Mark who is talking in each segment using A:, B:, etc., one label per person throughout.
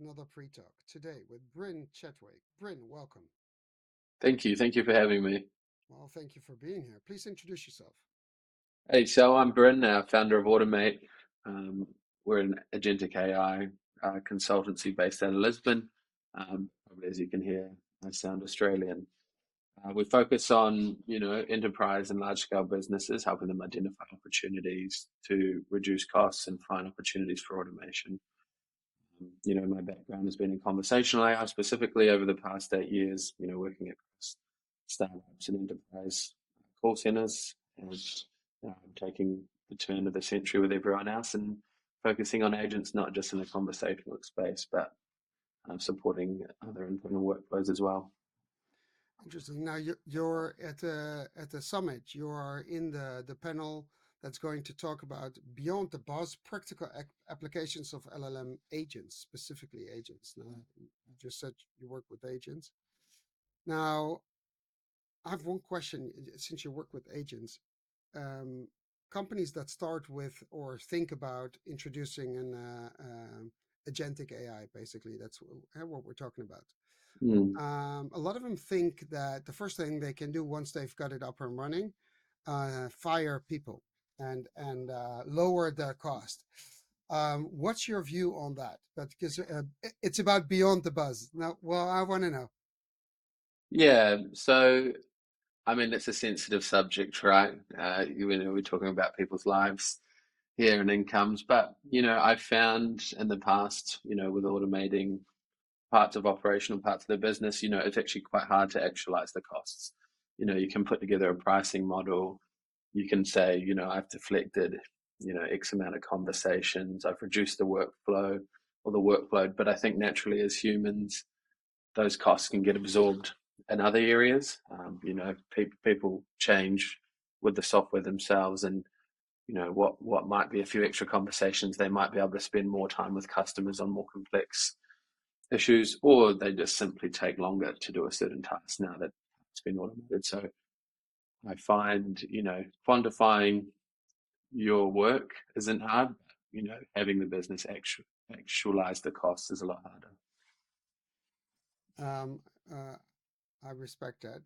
A: another Pretalk. Today with Brynn Chadwick. Brynn, welcome.
B: Thank you. Thank you for having me.
A: Well, thank you for being here. Please introduce yourself.
B: Hey, so I'm Brynn, founder of Automate. Um, we're an agentic AI consultancy based out of Lisbon. Probably as you can hear, I sound Australian. We focus on, enterprise and large scale businesses, helping them identify opportunities to reduce costs and find opportunities for automation. My background has been in conversational AI specifically over the past 8 years, working across startups and enterprise call centers and taking the turn of the century with everyone else and focusing on agents, not just in the conversational space, but supporting other internal workflows as well.
A: Interesting. Now you're at the summit. You are in the panel that's going to talk about beyond the buzz, practical applications of LLM agents, specifically agents. Now you just said you work with agents. Now I have one question. Since you work with agents, um, companies that start with or think about introducing an agentic AI, basically, that's what we're talking about.
B: Mm.
A: A lot of them think that the first thing they can do once they've got it up and running, fire people and lower their cost. What's your view on that? But because it's about beyond the buzz. Now, well, I want to know.
B: Yeah, so I mean, it's a sensitive subject, right? We're talking about people's lives here and incomes, but I've found in the past, with automating parts of operational parts of the business, it's actually quite hard to actualize the costs. You can put together a pricing model. You can say, I've deflected, X amount of conversations. I've reduced the workflow or the workload. But I think naturally as humans, those costs can get absorbed in other areas. People change with the software themselves and what might be a few extra conversations, they might be able to spend more time with customers on more complex issues, or they just simply take longer to do a certain task now that it's been automated. So I find, quantifying your work isn't hard. Having the business actualize the costs is a lot harder.
A: Um, uh, I respect that.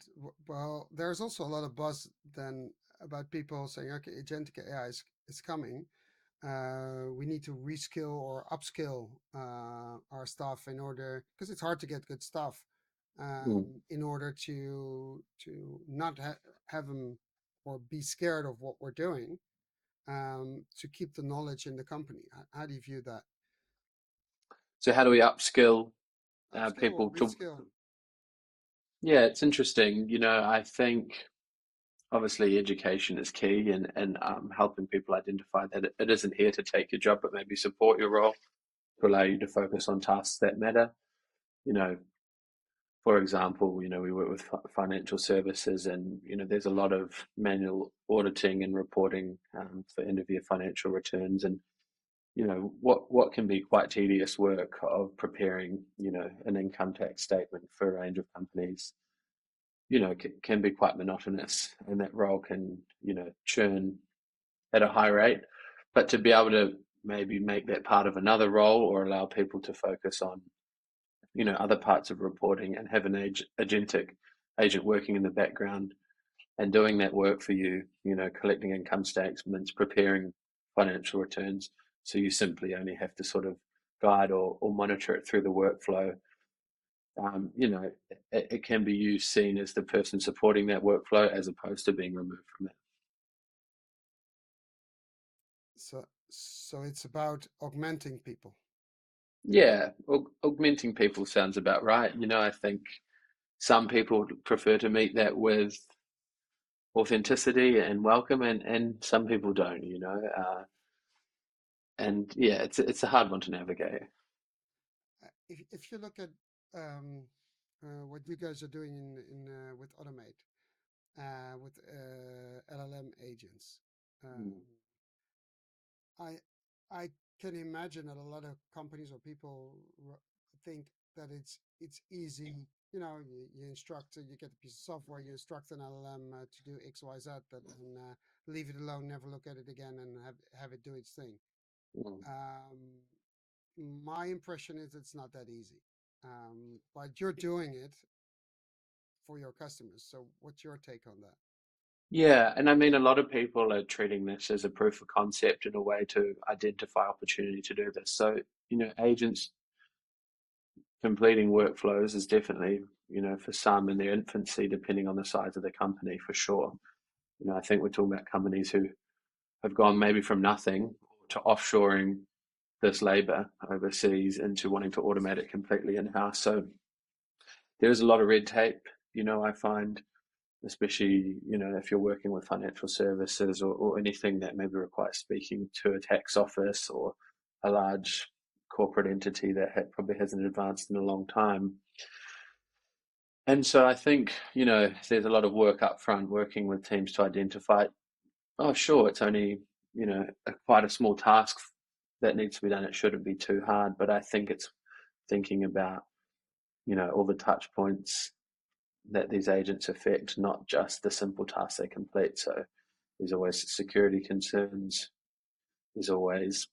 A: Well, there's also a lot of buzz then about people saying, okay, agentic AI is coming. We need to reskill or upskill our staff in order, because it's hard to get good stuff,
B: Mm.
A: in order to not have them or be scared of what we're doing, to keep the knowledge in the company. How do you view that?
B: So how do we upskill
A: Upskill or
B: people to?
A: reskill?
B: Yeah, it's interesting. I think obviously education is key and helping people identify that it isn't here to take your job, but maybe support your role to allow you to focus on tasks that matter. You know, for example, we work with financial services and, there's a lot of manual auditing and reporting for end of year financial returns. And, what can be quite tedious work of preparing, an income tax statement for a range of companies, can be quite monotonous and that role can, churn at a high rate. But to be able to maybe make that part of another role or allow people to focus on other parts of reporting and have an agentic agent working in the background and doing that work for you, collecting income statements, preparing financial returns. So you simply only have to sort of guide or monitor it through the workflow. It can be used seen as the person supporting that workflow as opposed to being removed from it.
A: So it's about augmenting people.
B: Yeah, augmenting people sounds about right. I think some people prefer to meet that with authenticity and welcome, and some people don't. And yeah, it's a hard one to navigate.
A: If you look at um, what you guys are doing in with Automate, with LLM agents, um,
B: Mm.
A: I I can imagine that a lot of companies or people think that it's easy. You instruct, you get a piece of software, you instruct an LLM to do X, Y, Z, and leave it alone, never look at it again, and have it do its thing.
B: Mm.
A: Um, my impression is it's not that easy. But you're doing it for your customers. So what's your take on that?
B: Yeah, and I mean, a lot of people are treating this as a proof of concept in a way to identify opportunity to do this. So, agents completing workflows is definitely, for some in their infancy, depending on the size of the company, for sure. I think we're talking about companies who have gone maybe from nothing to offshoring this labor overseas into wanting to automate it completely in-house. So there's a lot of red tape, I find, especially, if you're working with financial services or anything that maybe requires speaking to a tax office or a large corporate entity that probably hasn't advanced in a long time. And so I think, there's a lot of work up front working with teams to identify, oh, sure, it's only, quite a small task that needs to be done. It shouldn't be too hard. But I think it's thinking about, all the touch points that these agents affect, not just the simple tasks they complete. So there's always security concerns. There's always,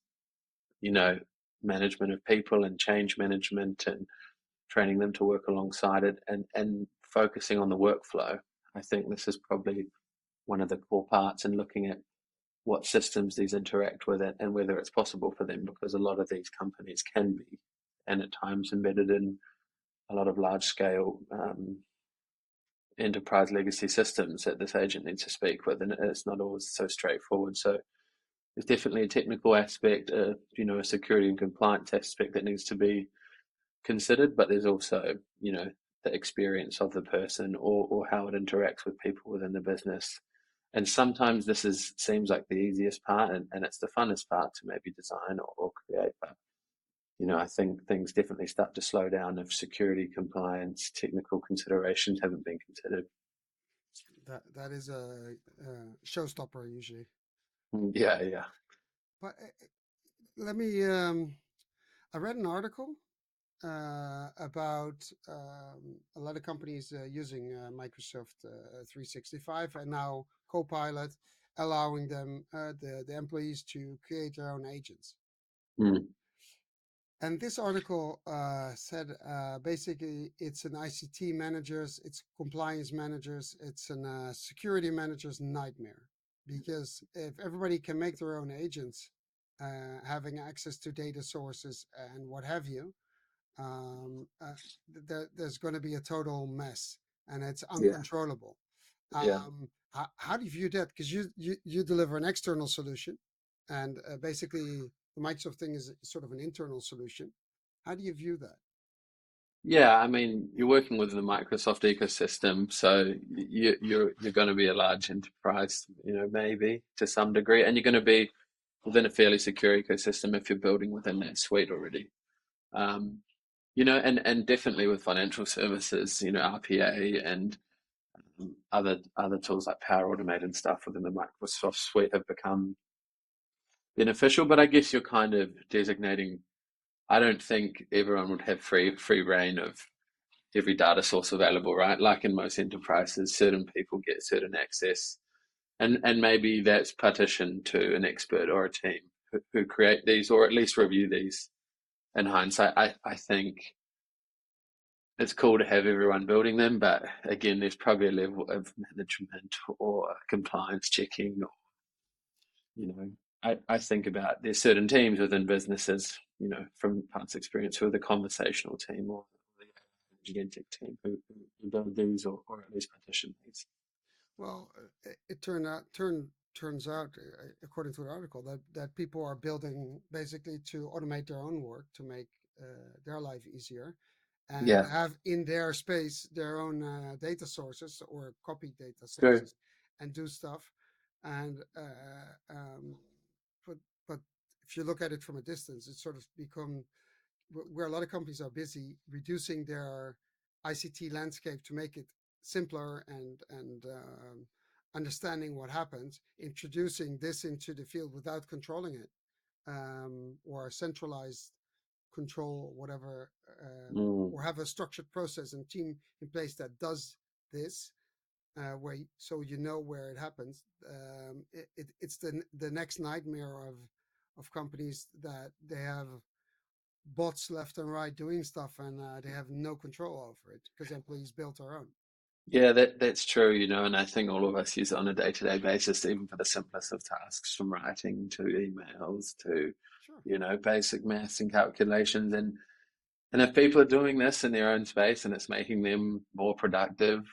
B: you know, management of people and change management and training them to work alongside it and focusing on the workflow. I think this is probably one of the core parts in looking at what systems these interact with it and whether it's possible for them, because a lot of these companies can be, and at times embedded in a lot of large scale enterprise legacy systems that this agent needs to speak with, and it's not always so straightforward. So there's definitely a technical aspect, a security and compliance aspect that needs to be considered, but there's also, the experience of the person or how it interacts with people within the business. And sometimes this seems like the easiest part, and it's the funnest part to maybe design or create. But I think things definitely start to slow down if security, compliance, technical considerations haven't been considered.
A: That is a showstopper usually.
B: Yeah, yeah.
A: But let me. I read an article about a lot of companies using Microsoft 365 and now Copilot, allowing them the employees to create their own agents.
B: Mm,
A: And this article said basically it's an ICT managers, it's compliance managers, it's an security managers nightmare, because if everybody can make their own agents, having access to data sources and what have you, um, uh, there's going to be a total mess and it's
B: yeah,
A: uncontrollable.
B: yeah.
A: How do you view that? Because you deliver an external solution, and basically the Microsoft thing is sort of an internal solution. How do you view that?
B: Yeah, I mean, you're working within the Microsoft ecosystem, so you're going to be a large enterprise, maybe to some degree, and you're going to be within a fairly secure ecosystem if you're building within that suite already. Um, and definitely with financial services, RPA and other tools like Power Automate and stuff within the Microsoft suite have become beneficial. But I guess you're kind of designating. I don't think everyone would have free reign of every data source available, right? Like in most enterprises, certain people get certain access, and maybe that's partitioned to an expert or a team who create these or at least review these. In hindsight, I think it's cool to have everyone building them, but again, there's probably a level of management or compliance checking. Or, I think about there's certain teams within businesses, from past experience, who are the conversational team or the agentic team who build these or at least partition these.
A: Well, it turns out, according to the article, that people are building basically to automate their own work to make their life easier, and
B: Yeah,
A: have in their space their own data sources or copy data
B: true.
A: sources, and do stuff. And but but if you look at it from a distance, it's sort of become where a lot of companies are busy reducing their ICT landscape to make it simpler and understanding what happens, introducing this into the field without controlling it, or centralized control, whatever,
B: Mm,
A: or have a structured process and team in place that does this. Where so you know where it happens. It's the next nightmare of companies that they have bots left and right doing stuff, and they have no control over it because employees built their own.
B: Yeah, that's true, and I think all of us use it on a day-to-day basis, even for the simplest of tasks, from writing to emails to,
A: Sure.
B: basic maths and calculations. And if people are doing this in their own space and it's making them more productive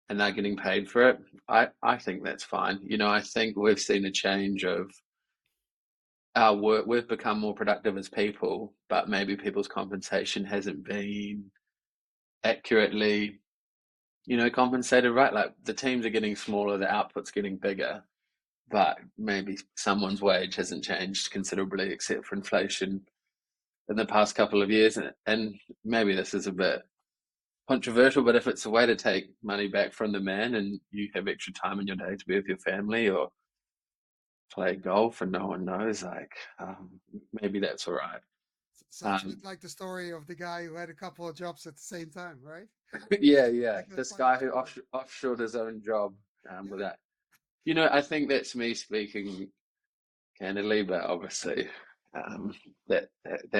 B: and they're getting paid for it, I think that's fine. I think we've seen a change of our work. We've become more productive as people, but maybe people's compensation hasn't been accurately, compensated right. Like the teams are getting smaller, the output's getting bigger, but maybe someone's wage hasn't changed considerably except for inflation in the past couple of years. And maybe this is a bit controversial, but if it's a way to take money back from the man and you have extra time in your day to be with your family or play golf and no one knows, like maybe that's all right.
A: Sounds a bit
B: Um,
A: like the story of the guy who had a couple of jobs at the same time, right?
B: yeah.
A: Like that's
B: This
A: quite a
B: guy who
A: story.
B: offshored his own job with
A: Yeah.
B: that. I think that's me speaking candidly, but obviously that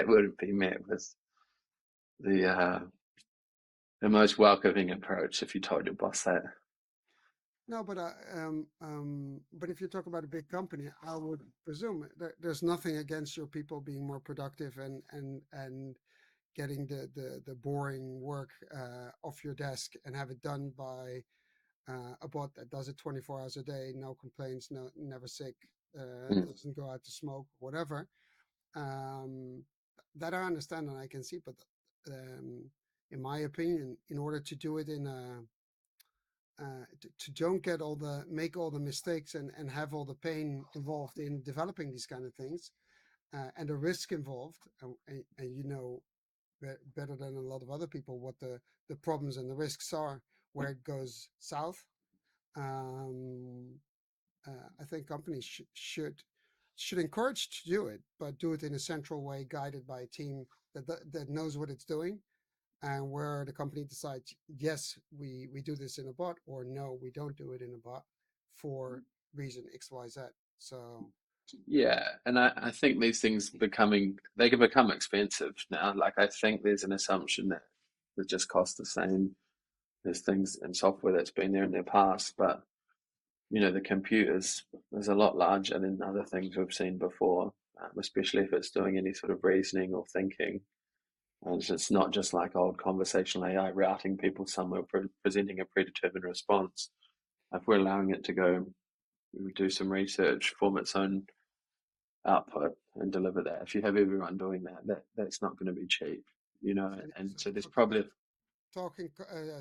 B: wouldn't be met with the most welcoming approach if you told your boss that.
A: No, but if you talk about a big company, I would presume there's nothing against your people being more productive and getting the boring work off your desk and have it done by a bot that does it 24 hours a day, no complaints, no never sick,
B: Mm.
A: doesn't go out to smoke, whatever. Um, that I understand and I can see, but um, in my opinion, in order to do it in a to don't get all the make all the mistakes and have all the pain involved in developing these kind of things and the risk involved and better than a lot of other people what the problems and the risks are where it goes south. um, I think companies should encourage to do it, but do it in a central way, guided by a team that knows what it's doing, and where the company decides, yes, we do this in a bot, or no, we don't do it in a bot for reason X, Y, Z. So
B: Yeah, and I think these things they can become expensive now. Like I think there's an assumption that they just cost the same as things in software that's been there in their past, but the computers is a lot larger than other things we've seen before, especially if it's doing any sort of reasoning or thinking. And it's not just like old conversational AI routing people somewhere, presenting a predetermined response. If we're allowing it to go do some research, form its own output, and deliver that, if you have everyone doing that's not going to be cheap, And
A: so
B: so there's
A: we're
B: probably,
A: talking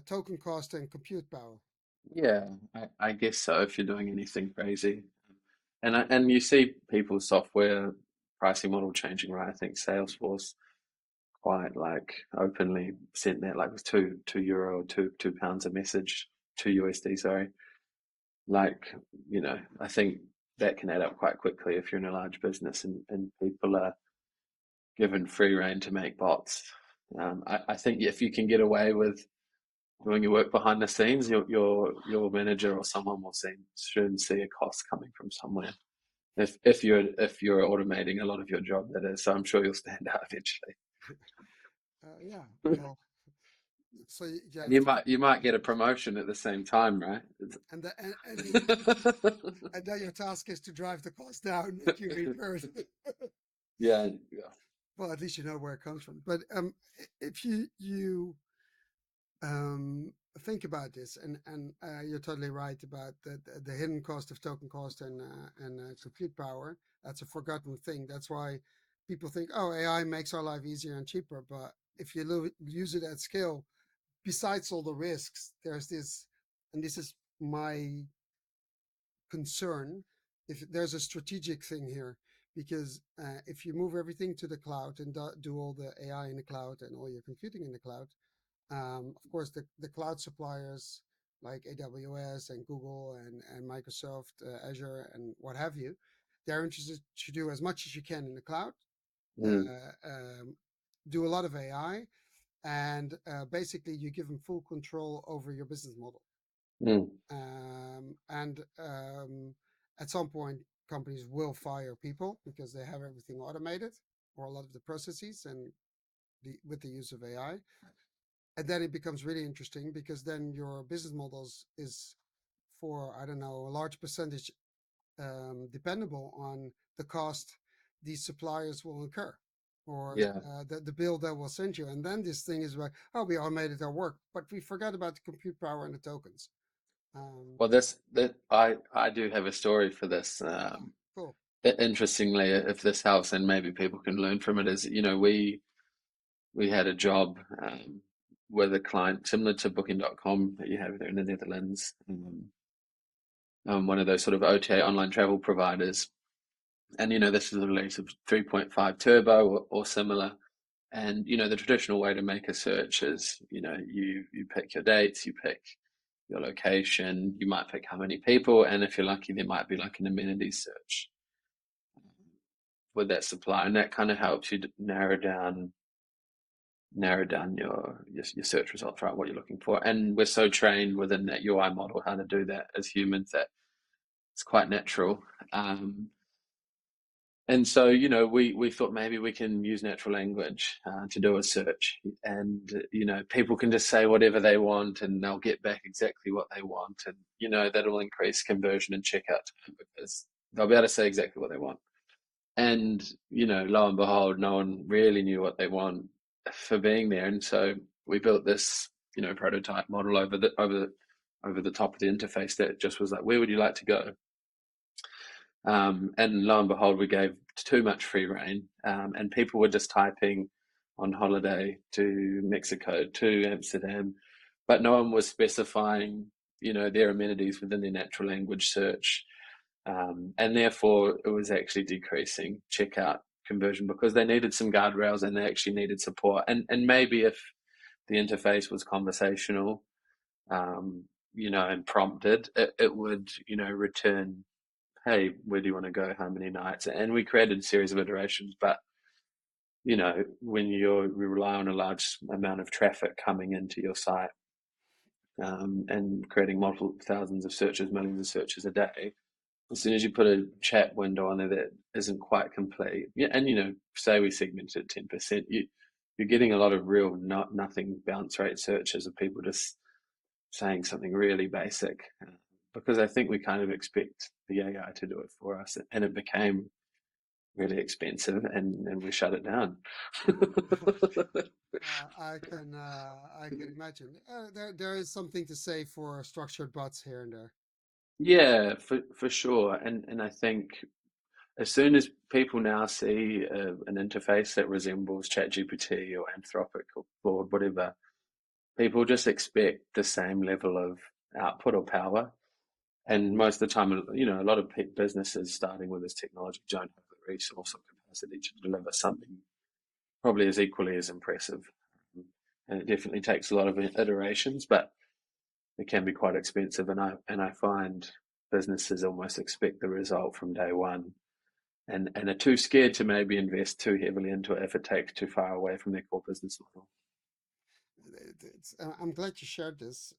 A: token cost and compute power.
B: yeah, I guess so if you're doing anything crazy. And you see people's software pricing model changing, right? I think Salesforce quite like openly sent that like it was €2 or £2 a message, $2 sorry. Like, I think that can add up quite quickly if you're in a large business and people are given free rein to make bots. I think if you can get away with doing your work behind the scenes, your manager or someone will soon see a cost coming from somewhere. If you're automating a lot of your job, that is. So I'm sure you'll stand out eventually.
A: Yeah, well, so you
B: And
A: have
B: you
A: to,
B: might you might get a promotion at the same time, right?
A: and the, and then your task is to drive the cost down that you incurred.
B: Yeah, yeah.
A: Well, at least you know where it comes from. But if you think about this, and you're totally right about the hidden cost of token cost and compute power. That's a forgotten thing. That's why people think, oh, AI makes our life easier and cheaper. But if you use it at scale, besides all the risks, there's this, and this is my concern. If there's a strategic thing here, because if you move everything to the cloud and do all the AI in the cloud and all your computing in the cloud, of course, the cloud suppliers like AWS and Google and Microsoft, Azure, and what have you, they're interested to do as much as you can in the cloud,
B: Mm,
A: uh, um, do a lot of AI, and basically you give them full control over your business model.
B: mm,
A: And at some point, companies will fire people because they have everything automated. or a lot of the processes, and with the use of AI. And then it becomes really interesting because then your business models is for, I don't know, a large percentage dependable on the cost these suppliers will incur, or
B: Yeah.
A: the bill that will send you. And then this thing is like, oh, we automated our work, but we forgot about the compute power and the tokens. Um,
B: Well, this that I do have a story for this.
A: cool.
B: Interestingly, if this helps, and maybe people can learn from it, is we had a job with a client similar to Booking.com that you have there in the Netherlands, one of those sort of OTA online travel providers. And this is the release of 3.5 Turbo or similar. And the traditional way to make a search is you pick your dates, you pick your location, you might pick how many people, and if you're lucky, there might be like an amenities search with that supply, and that kind of helps you narrow down your search results, right? What you're looking for, and we're so trained within that UI model how to do that as humans that it's quite natural. And so, we thought maybe we can use natural language to do a search, and people can just say whatever they want, and they'll get back exactly what they want, and that'll increase conversion and checkout time because they'll be able to say exactly what they want. And lo and behold, no one really knew what they want for being there, and so we built this prototype model over the top of the interface that just was like, where would you like to go? And lo and behold, we gave too much free rein, and people were just typing on holiday to Mexico, to Amsterdam, but no one was specifying, their amenities within their natural language search, and therefore it was actually decreasing checkout conversion because they needed some guardrails and they actually needed support. And maybe if the interface was conversational, and prompted, it would, return, hey, where do you want to go? How many nights? And we created a series of iterations. But, when we rely on a large amount of traffic coming into your site and creating multiple thousands of searches, millions of searches a day, as soon as you put a chat window on there that isn't quite complete, yeah, and say we segmented at 10%, you're getting a lot of real nothing bounce rate searches of people just saying something really basic, because I think we kind of expect the AI to do it for us, and it became really expensive, and we shut it down.
A: I can imagine. There is something to say for structured bots here and there.
B: Yeah, for sure, and I think as soon as people now see an interface that resembles ChatGPT or Anthropic or Claude, whatever, people just expect the same level of output or power. And most of the time, a lot of businesses starting with this technology don't have the resource or capacity to deliver something probably as equally as impressive. And it definitely takes a lot of iterations, but it can be quite expensive. And I find businesses almost expect the result from day one, and are too scared to maybe invest too heavily into it if it takes too far away from their core business model.
A: I'm glad you shared this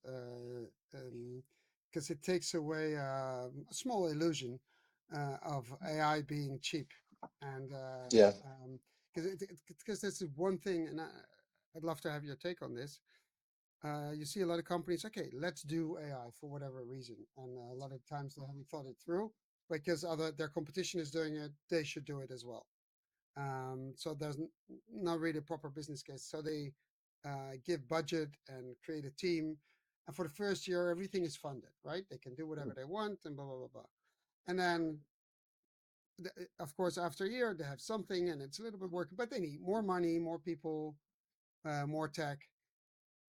A: because it takes away a small illusion of AI being cheap, and
B: Yeah.
A: because this is one thing, and I'd love to have your take on this. You see a lot of companies, okay, let's do AI for whatever reason, and a lot of times they haven't thought it through because their competition is doing it, they should do it as well. So there's not really a proper business case. So they give budget and create a team. And for the first year, everything is funded, right? They can do whatever they want and blah, blah, blah, blah. And then, of course, after a year, they have something and it's a little bit working, but they need more money, more people, more tech.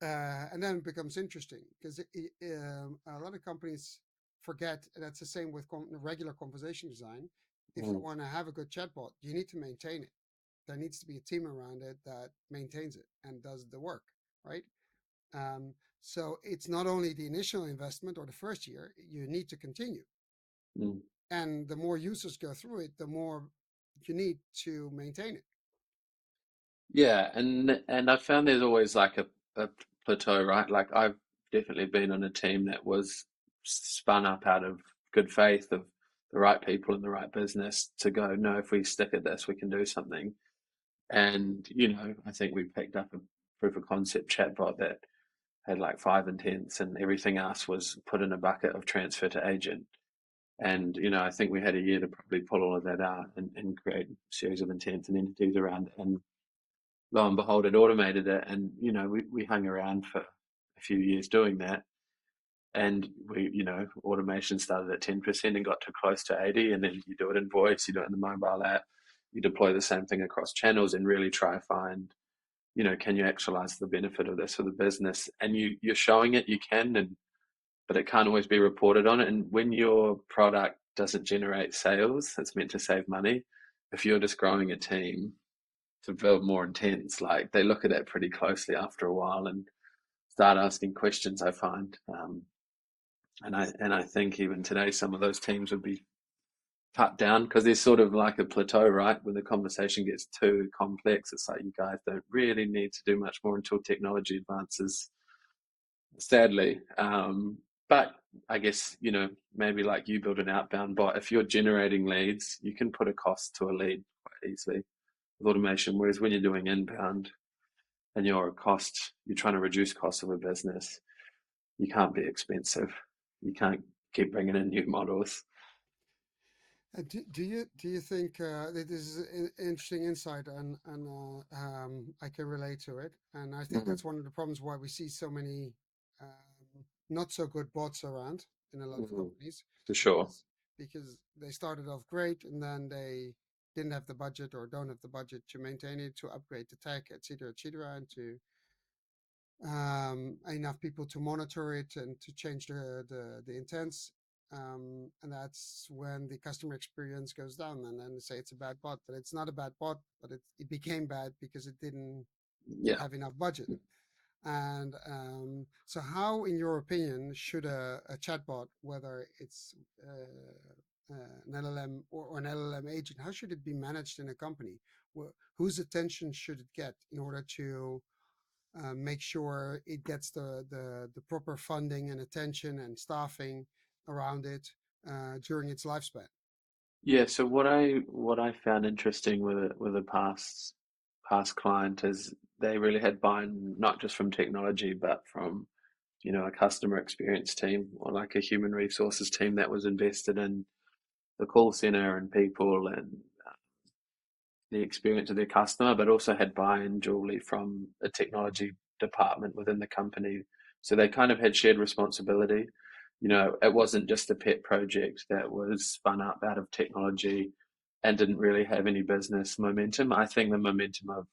A: And then it becomes interesting because a lot of companies forget, and that's the same with regular conversation design. If you
B: Mm,
A: want to have a good chatbot, you need to maintain it. There needs to be a team around it that maintains it and does the work, right? So it's not only the initial investment or the first year, you need to continue.
B: mm.
A: And the more users go through it, the more you need to maintain it.
B: Yeah, and I found there's always like a plateau, right? Like I've definitely been on a team that was spun up out of good faith of the right people in the right business to go, no, if we stick at this, we can do something. And, I think we picked up a proof of concept chatbot that had like 5 intents, and everything else was put in a bucket of transfer to agent. And, I think we had a year to probably pull all of that out and create a series of intents and entities around it. And lo and behold, it automated it. And, we hung around for a few years doing that. And automation started at 10% and got to close to 80. And then you do it in voice, you do it in the mobile app, you deploy the same thing across channels and really try to find, can you actualize the benefit of this for the business? And you're showing it, you can, but it can't always be reported on it. And when your product doesn't generate sales, it's meant to save money. If you're just growing a team to build more intents, like they look at it pretty closely after a while and start asking questions, I find. And I think even today, some of those teams would be cut down because there's sort of like a plateau, right? When the conversation gets too complex, it's like you guys don't really need to do much more until technology advances, sadly. But I guess, maybe like you build an outbound bot, if you're generating leads, you can put a cost to a lead quite easily with automation. Whereas when you're doing inbound and you're trying to reduce costs of a business, you can't be expensive. You can't keep bringing in new models.
A: Do you think that this is an interesting insight, and I can relate to it, and I think
B: Mm-hmm.
A: that's one of the problems why we see so many not so good bots around in a lot of
B: Mm-hmm.
A: companies,
B: For sure.
A: because they started off great and then they didn't have the budget or don't have the budget to maintain it, to upgrade the tech, etc., and to enough people to monitor it and to change the intents. And that's when the customer experience goes down. And then they say it's a bad bot, but it's not a bad bot, but it became bad because it didn't
B: Yeah.
A: have enough budget. And so, how, in your opinion, should a chatbot, whether it's an LLM or an LLM agent, how should it be managed in a company? Whose attention should it get in order to make sure it gets the proper funding and attention and staffing around it during its lifespan?
B: Yeah, so what I found interesting with a past client is they really had buy-in not just from technology but from a customer experience team or like a human resources team that was invested in the call center and people and the experience of their customer, but also had buy-in dually from a technology department within the company. So they kind of had shared responsibility. It wasn't just a pet project that was spun up out of technology and didn't really have any business momentum. I think the momentum of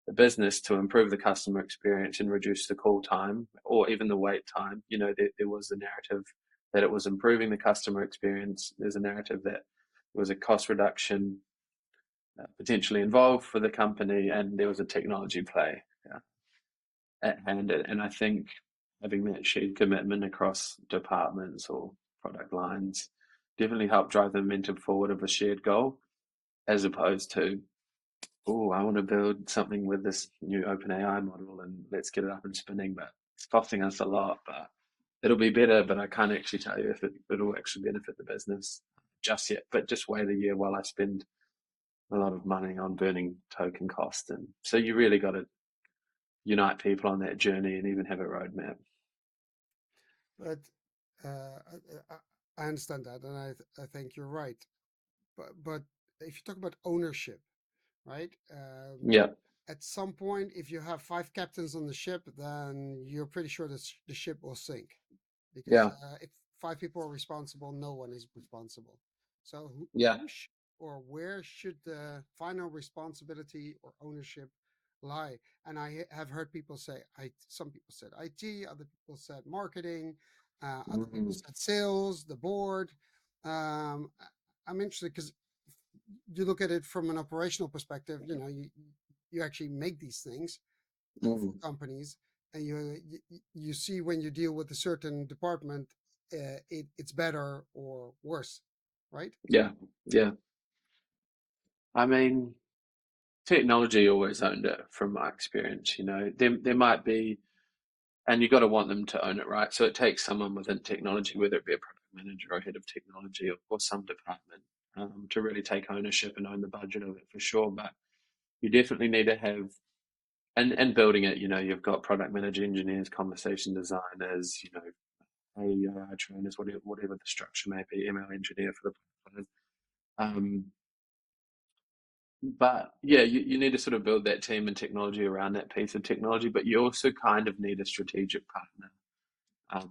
B: the business to improve the customer experience and reduce the call time or even the wait time, there was a narrative that it was improving the customer experience. There's a narrative that there was a cost reduction potentially involved for the company, and there was a technology play at hand. And I think having that shared commitment across departments or product lines definitely helped drive the momentum forward of a shared goal, as opposed to, oh, I want to build something with this new OpenAI model and let's get it up and spinning, but it's costing us a lot, but it'll be better, but I can't actually tell you if it'll actually benefit the business just yet. But just wait a year while I spend a lot of money on burning token cost. And so you really got to unite people on that journey and even have a roadmap.
A: But I understand that, and I think you're right. But if you talk about ownership, right?
B: Yeah,
A: At some point, if you have five captains on the ship, then you're pretty sure that the ship will sink, because
B: yeah,
A: if five people are responsible, no one is responsible. So
B: yeah.
A: or where should the final responsibility or ownership lie? And have heard people say, some people said IT, other people said marketing, other people
B: Mm,
A: said sales, the board. Um, I'm interested because you look at it from an operational perspective. You actually make these things for
B: mm,
A: companies, and you see when you deal with a certain department, it's better or worse, right?
B: yeah, yeah. I mean, technology always owned it from my experience. There might be, and you got to want them to own it, right? So it takes someone within technology, whether it be a product manager or head of technology or some department, to really take ownership and own the budget of it for sure. But you definitely need to have, and building it, you've got product manager, engineers, conversation designers, AI trainers, whatever the structure may be, ML engineer for the platform. But yeah, you need to sort of build that team and technology around that piece of technology, but you also kind of need a strategic partner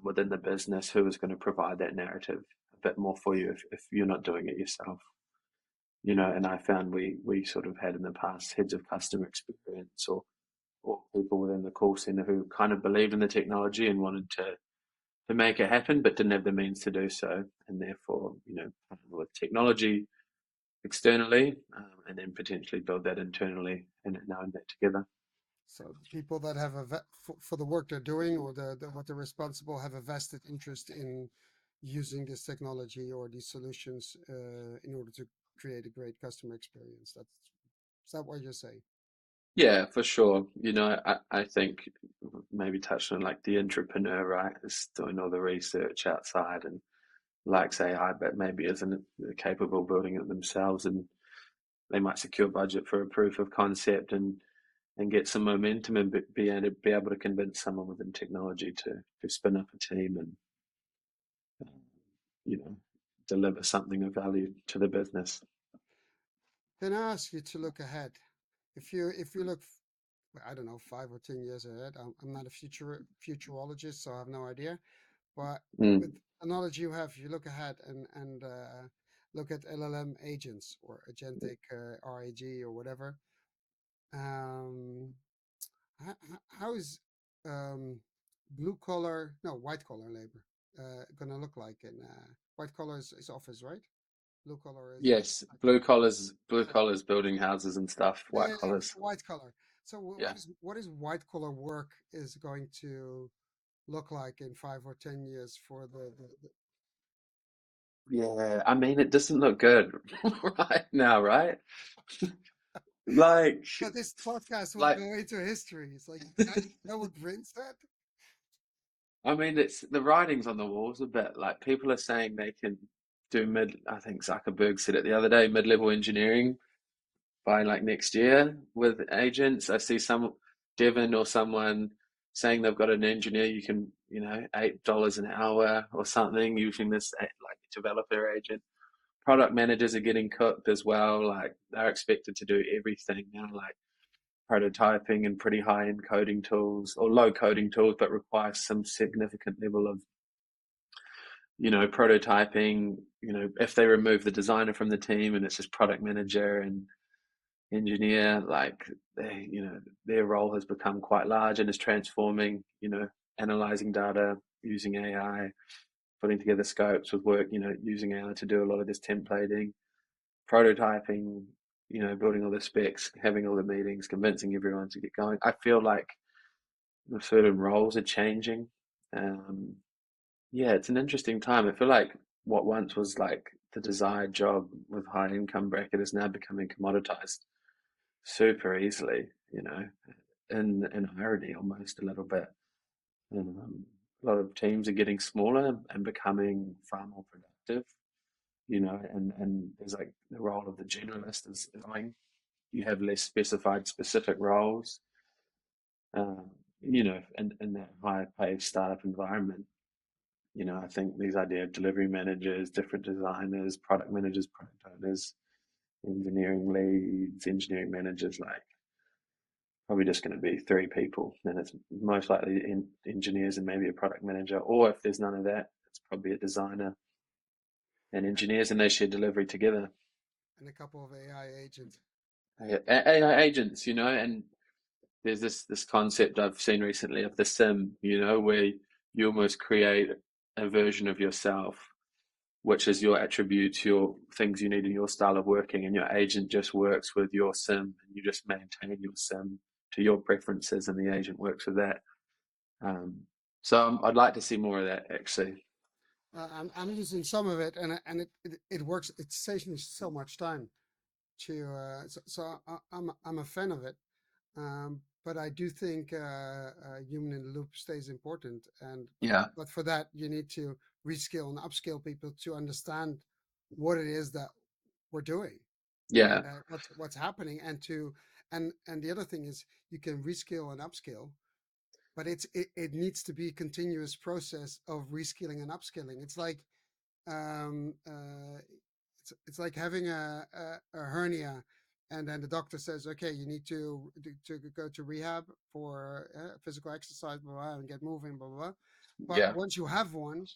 B: within the business who is going to provide that narrative a bit more for you if you're not doing it yourself. And I found we sort of had in the past heads of customer experience or people within the call center who kind of believed in the technology and wanted to make it happen, but didn't have the means to do so, and therefore, partner with technology externally, and then potentially build that internally and own that together.
A: So the people that have for the work they're doing or what they're responsible have a vested interest in using this technology or these solutions in order to create a great customer experience. Is that what you're saying?
B: Yeah, for sure. I think maybe touching on like the entrepreneur, right, is doing all the research outside and likes AI, but maybe isn't capable of building it themselves, and they might secure budget for a proof of concept and get some momentum and be able to convince someone within technology to spin up a team and uh, you know deliver something of value to the business.
A: Can I ask you to look ahead? If you look, I don't know, 5 or 10 years ahead. I'm not a futurologist, so I have no idea. But with
B: Mm.
A: the knowledge you have, you look ahead and look at LLM agents or agentic RAG or whatever. Um, how is um, blue collar, no, white collar labor going to look like in white collar is office, right? Blue collar is
B: Yes, blue collars building houses and stuff,
A: yeah,
B: white
A: yeah, yeah,
B: collars.
A: white collar. So
B: Yeah.
A: what is white collar work is going to look like in 5 or 10 years for the
B: Yeah, I mean, it doesn't look good right now, right? Like,
A: but this podcast will
B: like,
A: go into history. It's like, you know what Brynn said?
B: I mean, it's the writing's on the walls a bit. Like, people are saying they can do I think Zuckerberg said it the other day, mid-level engineering by like next year with agents. I see some Devon or someone saying they've got an engineer you can, $8 an hour or something using this like developer agent. Product managers are getting cooked as well. Like they're expected to do everything now, like prototyping and pretty high-end coding tools or low coding tools, but require some significant level of, prototyping. If they remove the designer from the team and it's just product manager and engineer, like their role has become quite large and is transforming, analyzing data, using AI, putting together scopes with work, using AI to do a lot of this templating, prototyping, building all the specs, having all the meetings, convincing everyone to get going. I feel like certain roles are changing. Um, yeah, it's an interesting time. I feel like what once was like the desired job with high income bracket is now becoming commoditized super easily, in irony almost a little bit. A lot of teams are getting smaller and becoming far more productive, and there's like the role of the generalist is going. You have less specified specific roles, in that higher paced startup environment. I think these idea of delivery managers, different designers, product managers, product owners, engineering leads, engineering managers, like probably just going to be three people. Then it's most likely engineers and maybe a product manager. Or if there's none of that, it's probably a designer and engineers, and they share delivery together.
A: And a couple of AI agents.
B: AI agents, and there's this concept I've seen recently of the sim, where you almost create a version of yourself, which is your attributes, your things you need in your style of working, and your agent just works with your sim, and you just maintain your sim to your preferences, and the agent works with that. Um, so I'd like to see more of that actually.
A: I'm using some of it, and it works. It saves me so much time to I'm a fan of it. But I do think human in the loop stays important, and
B: Yeah,
A: but for that you need to reskill and upskill people to understand what it is that we're doing
B: yeah,
A: and what's happening, and to And the other thing is you can rescale and upscale, but it needs to be a continuous process of reskilling and upskilling. It's like um, uh, it's like having a hernia, and then the doctor says, okay, you need to go to rehab for physical exercise, blah, blah, and get moving, blah, blah, blah. But
B: Yeah,
A: once you have one,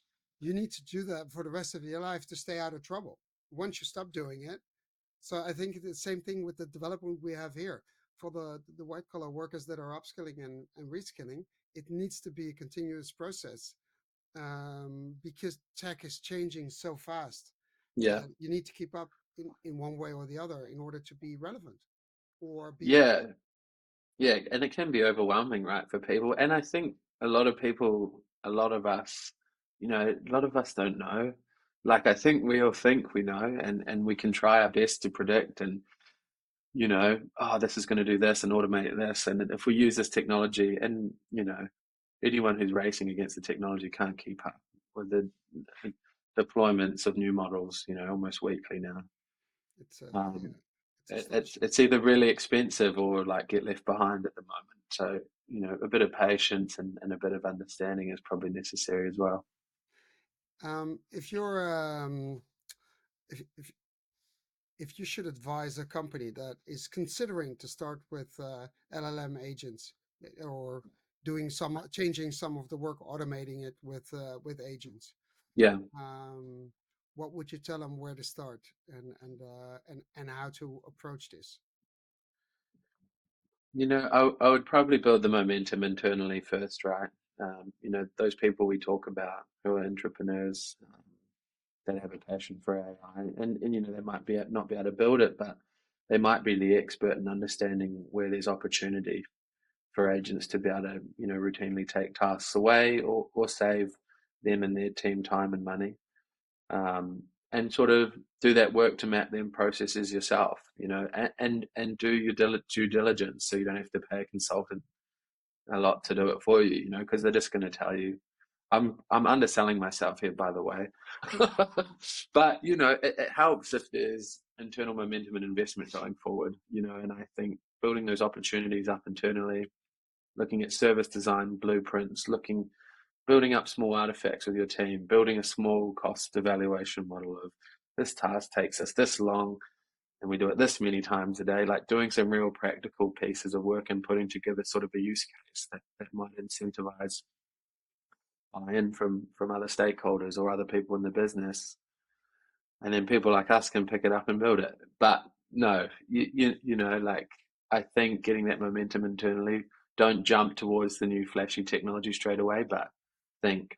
A: you need to do that for the rest of your life to stay out of trouble. Once you stop doing it, so I think it's the same thing with the development we have here for the white collar workers that are upskilling and reskilling. It needs to be a continuous process, because tech is changing so fast
B: yeah,
A: that you need to keep up in one way or the other in order to be relevant or be
B: yeah, yeah. And it can be overwhelming, right, for people. And I think a lot of people, a lot of us, a lot of us don't know. Like I think we all think we know, and we can try our best to predict and oh, this is going to do this and automate this. And if we use this technology, and anyone who's racing against the technology can't keep up with the deployments of new models, almost weekly now.
A: it's
B: Um,
A: yeah, it's astonishing.
B: it's either really expensive or like get left behind at the moment. So, a bit of patience and a bit of understanding is probably necessary as well.
A: If you're if you should advise a company that is considering to start with LLM agents, or doing some changing some of the work, automating it with agents,
B: Yeah.
A: um, what would you tell them where to start and how to approach this?
B: I would probably build the momentum internally first, right? Those people we talk about who are entrepreneurs, that have a passion for AI, and they might not be able to build it, but they might be the expert in understanding where there's opportunity for agents to be able to, routinely take tasks away or save them and their team time and money, and sort of do that work to map them processes yourself, and do your due diligence so you don't have to pay a consultant a lot to do it for you, because they're just going to tell you. I'm underselling myself here, by the way, but it helps if there's internal momentum and investment going forward, and I think building those opportunities up internally, looking at service design blueprints, building up small artifacts with your team, building a small cost evaluation model of this task takes us this long and we do it this many times a day, like doing some real practical pieces of work and putting together sort of a use case that might incentivize buy-in from other stakeholders or other people in the business. And then people like us can pick it up and build it. But no, like I think getting that momentum internally, don't jump towards the new flashy technology straight away, but think,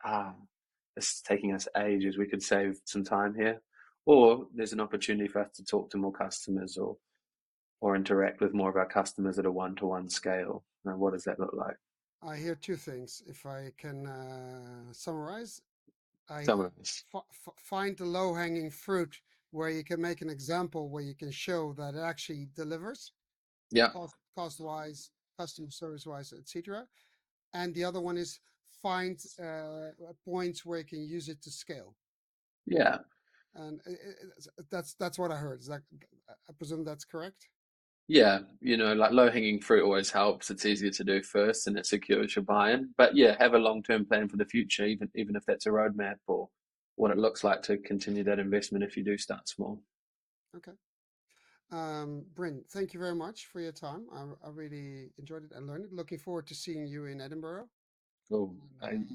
B: this is taking us ages. We could save some time here. Or there's an opportunity for us to talk to more customers or interact with more of our customers at a one-to-one scale. Now, what does that look like?
A: I hear two things. If I can summarize, I
B: Some of us.
A: find the low hanging fruit where you can make an example where you can show that it actually delivers
B: Yeah,
A: cost wise, customer service wise, etc. And the other one is find points where you can use it to scale.
B: yeah.
A: And that's what I heard. Is that, I presume that's correct?
B: Yeah, like low hanging fruit always helps. It's easier to do first and it secures your buy-in. But yeah, have a long-term plan for the future, even if that's a roadmap or what it looks like to continue that investment if you do start small.
A: Okay. Bryn, thank you very much for your time. I really enjoyed it and learned it. Looking forward to seeing you in Edinburgh.
B: Oh,
A: And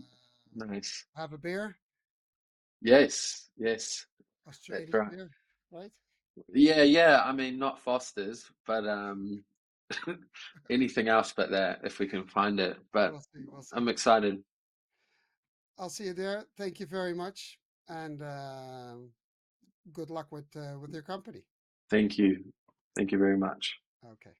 B: nice.
A: have a beer,
B: Yes, yes, that's
A: Australian
B: right.
A: beer, right?
B: Yeah, yeah. I mean, not Foster's, but anything else but that if we can find it. But
A: We'll see. We'll see.
B: I'm excited.
A: I'll see you there. Thank you very much, and good luck with your company.
B: Thank you. Thank you very much.
A: Okay.